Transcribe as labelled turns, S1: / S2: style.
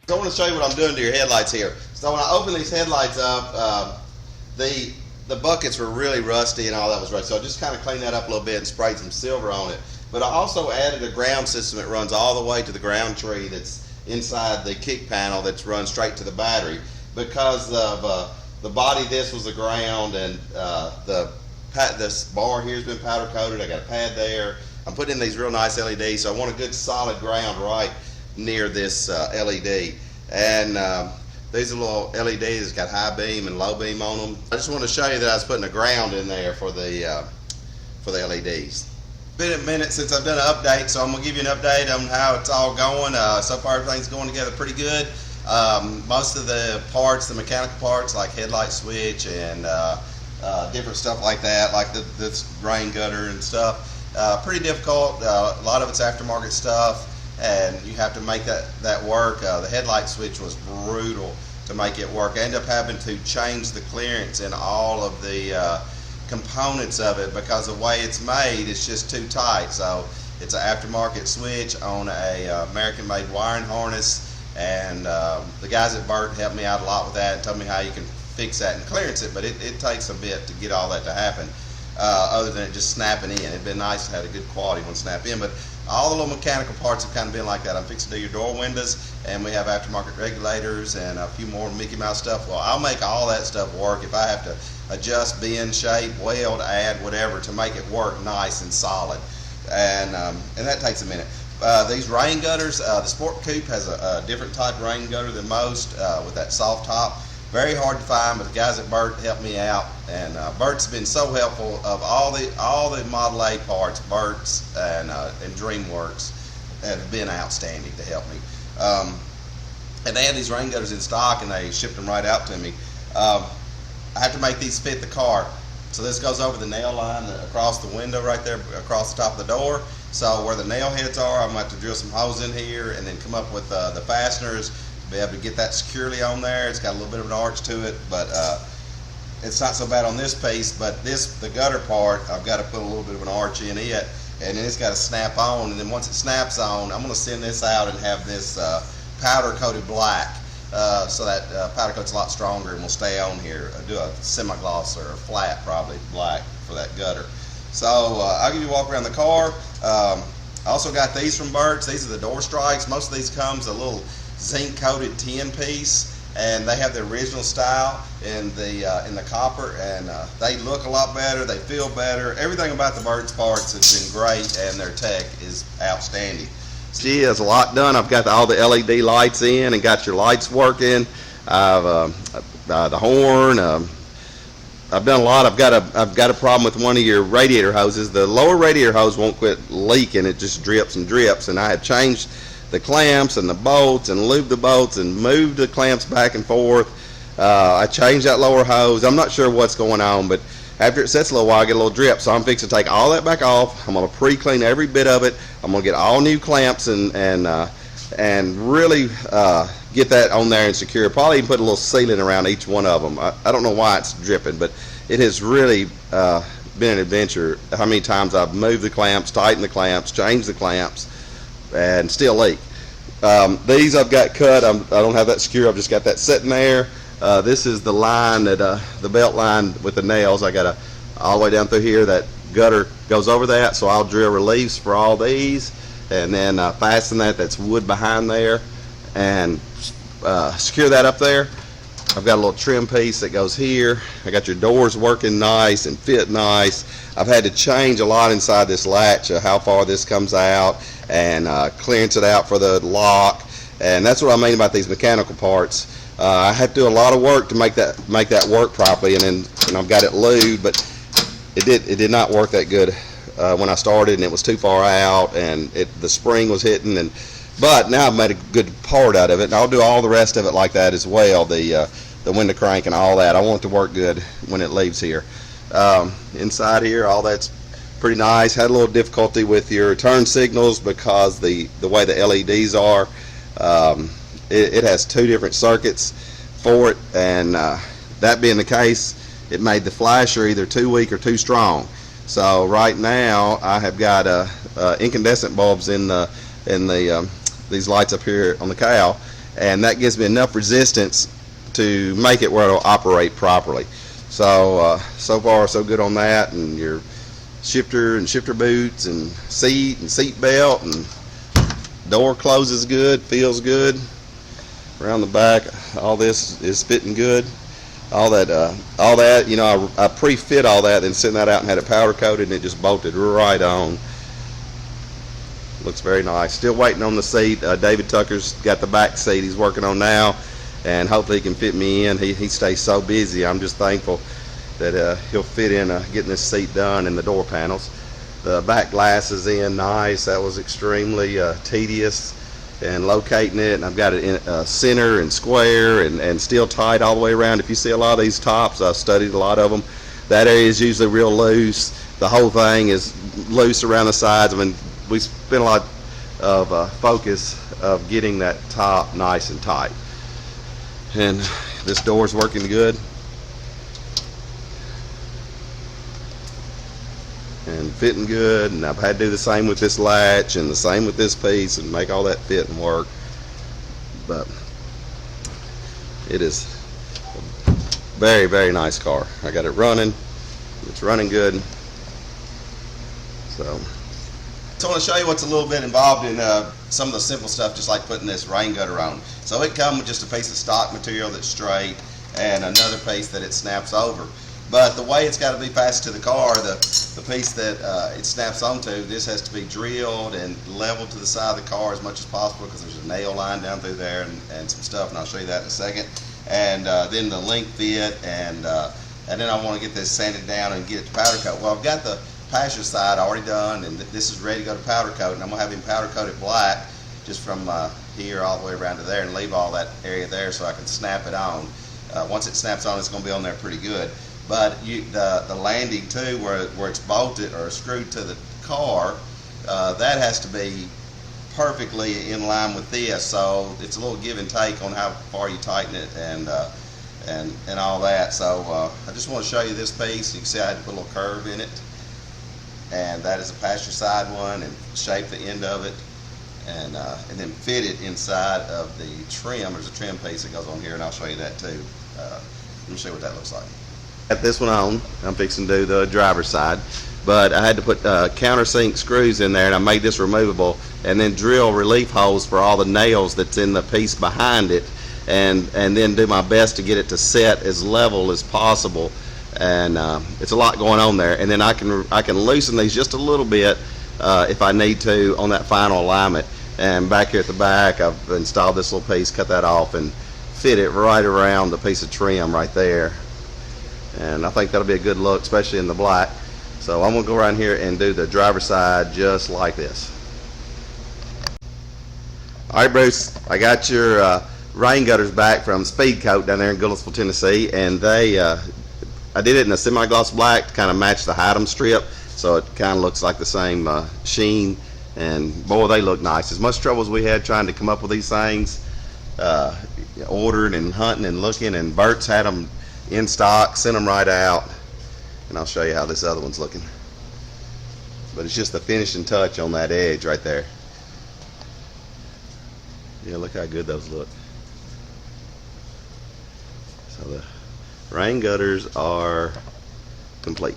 S1: So I want to show you what I'm doing to your headlights here. So when I open these headlights up, the buckets were really rusty and all that was rusty. So I just kind of cleaned that up a little bit and sprayed some silver on it. But I also added a ground system that runs all the way to the ground tree that's inside the kick panel that's run straight to the battery. Because of the body, this was the ground, and this bar here has been powder coated. I got a pad there. I'm putting in these real nice LEDs, so I want a good solid ground right near this LED. And these are little LEDs that's got high beam and low beam on them. I just want to show you that I was putting a ground in there for the LEDs. Been a minute since I've done an update, so I'm going to give you an update on how it's all going. So far everything's going together pretty good. Most of the parts, the mechanical parts like headlight switch and different stuff like that, like this rain gutter and stuff, pretty difficult. A lot of it's aftermarket stuff, and you have to make that work. The headlight switch was brutal to make it work. I ended up having to change the clearance in all of the components of it because the way it's made, it's just too tight. So it's an aftermarket switch on a American-made wiring harness. And the guys at Burt helped me out a lot with that and told me how you can fix that and clearance it, but it takes a bit to get all that to happen, other than it just snapping in. It'd been nice to have a good quality one snap in, but all the little mechanical parts have kind of been like that. I'm fixing to do your door windows, and we have aftermarket regulators and a few more Mickey Mouse stuff. Well, I'll make all that stuff work. If I have to adjust, bend, shape, weld, add, whatever to make it work nice and solid, and that takes a minute. These rain gutters, the Sport Coupe has a different type of rain gutter than most, with that soft top. Very hard to find, but the guys at Burt helped me out, and Burt's been so helpful. Of all the Model A parts, Burt's and DreamWorks have been outstanding to help me. And they had these rain gutters in stock, and they shipped them right out to me. I have to make these fit the car. So this goes over the nail line across the window right there, across the top of the door. So where the nail heads are, I'm going to have to drill some holes in here and then come up with the fasteners to be able to get that securely on there. It's got a little bit of an arch to it, but it's not so bad on this piece. But the gutter part, I've got to put a little bit of an arch in it, and then it's got to snap on. And then once it snaps on, I'm going to send this out and have this powder coated black. So that powder coat's a lot stronger and will stay on here. Do a semi-gloss or a flat, probably black, for that gutter. So I'll give you a walk around the car. I also got these from Burt's. These are the door strikes. Most of these comes a little zinc coated tin piece, and they have the original style in the copper, and they look a lot better. They feel better. Everything about the Burt's parts has been great, and their tech is outstanding. Gee, there's a lot done. I've got all the LED lights in and got your lights working. I've the horn. I've done a lot. I've got a problem with one of your radiator hoses. The lower radiator hose won't quit leaking. It just drips and drips. And I have changed the clamps and the bolts and lubed the bolts and moved the clamps back and forth. I changed that lower hose. I'm not sure what's going on, but after it sets a little while, I get a little drip. So I'm fixing to take all that back off. I'm going to pre-clean every bit of it. I'm going to get all new clamps and really get that on there and secure. Probably even put a little sealant around each one of them. I don't know why it's dripping, but it has really been an adventure. How many times I've moved the clamps, tightened the clamps, changed the clamps, and still leak. These I've got cut. I don't have that secure. I've just got that sitting there. This is the line that the belt line with the nails. I got all the way down through here. That gutter goes over that, so I'll drill reliefs for all these, and then fasten that. That's wood behind there, and secure that up there. I've got a little trim piece that goes here. I got your doors working nice and fit nice. I've had to change a lot inside this latch, how far this comes out, and clearance it out for the lock. And that's what I mean about these mechanical parts. I had to do a lot of work to make that work properly, and I've got it lubed, but it did not work that good when I started, and it was too far out, and the spring was hitting. But now I've made a good part out of it, and I'll do all the rest of it like that as well. The window crank and all that. I want it to work good when it leaves here. Inside here, all that's pretty nice. Had a little difficulty with your turn signals because the way the LEDs are. It has two different circuits for it, and that being the case, it made the flasher either too weak or too strong. So right now I have got incandescent bulbs in the and these lights up here on the cowl, and that gives me enough resistance to make it where it'll operate properly. So so far so good on that, and your shifter and shifter boots and seat belt and door closes good, feels good. Around the back, all this is fitting good. All that, you know, I pre-fit all that, then sent that out and had it powder coated, and it just bolted right on. Looks very nice. Still waiting on the seat. David Tucker's got the back seat he's working on now, and hopefully he can fit me in. He stays so busy. I'm just thankful that he'll fit in getting this seat done and the door panels. The back glass is in nice. That was extremely tedious, and locating it, and I've got it in center and square and still tight all the way around. If you see a lot of these tops, I've studied a lot of them, that area is usually real loose. The whole thing is loose around the sides. I mean, we spent a lot of focus of getting that top nice and tight, and this door's working good and fitting good, and I've had to do the same with this latch and the same with this piece and make all that fit and work. But it is a very, very nice car. I got it running. It's running good. So I want to show you what's a little bit involved in some of the simple stuff, just like putting this rain gutter on. So it comes with just a piece of stock material that's straight and another piece that it snaps over. But the way it's got to be fastened to the car, the piece that it snaps onto, this has to be drilled and leveled to the side of the car as much as possible, because there's a nail line down through there and some stuff, and I'll show you that in a second. And then the link fit, and then I want to get this sanded down and get it to powder coat. Well, I've got the passenger side already done, and this is ready to go to powder coat, and I'm going to have him powder coat it black just from here all the way around to there, and leave all that area there so I can snap it on. Once it snaps on, it's going to be on there pretty good. But the landing too, where it's bolted or screwed to the car, that has to be perfectly in line with this. So it's a little give and take on how far you tighten it and all that. So I just want to show you this piece. You can see I had to put a little curve in it, and that is a passenger side one, and shape the end of it, and then fit it inside of the trim. There's a trim piece that goes on here, and I'll show you that too. Let me show you what that looks like. Got this one on. I'm fixing to do the driver's side, but I had to put countersink screws in there, and I made this removable, and then drill relief holes for all the nails that's in the piece behind it, and then do my best to get it to set as level as possible. And it's a lot going on there, and then I can loosen these just a little bit if I need to on that final alignment. And back here at the back, I've installed this little piece, cut that off, and fit it right around the piece of trim right there. And I think that'll be a good look, especially in the black. So I'm going to go around here and do the driver's side just like this. Alright, Bruce, I got your rain gutters back from Speed Coat down there in Goodlettsville, Tennessee, and I did it in a semi-gloss black to kind of match the Haddam strip, so it kind of looks like the same sheen, and boy, they look nice. As much trouble as we had trying to come up with these things, ordering and hunting and looking, and Bert's had them in stock, sent them right out, and I'll show you how this other one's looking. But it's just the finishing touch on that edge right there. Yeah, look how good those look. So the rain gutters are complete.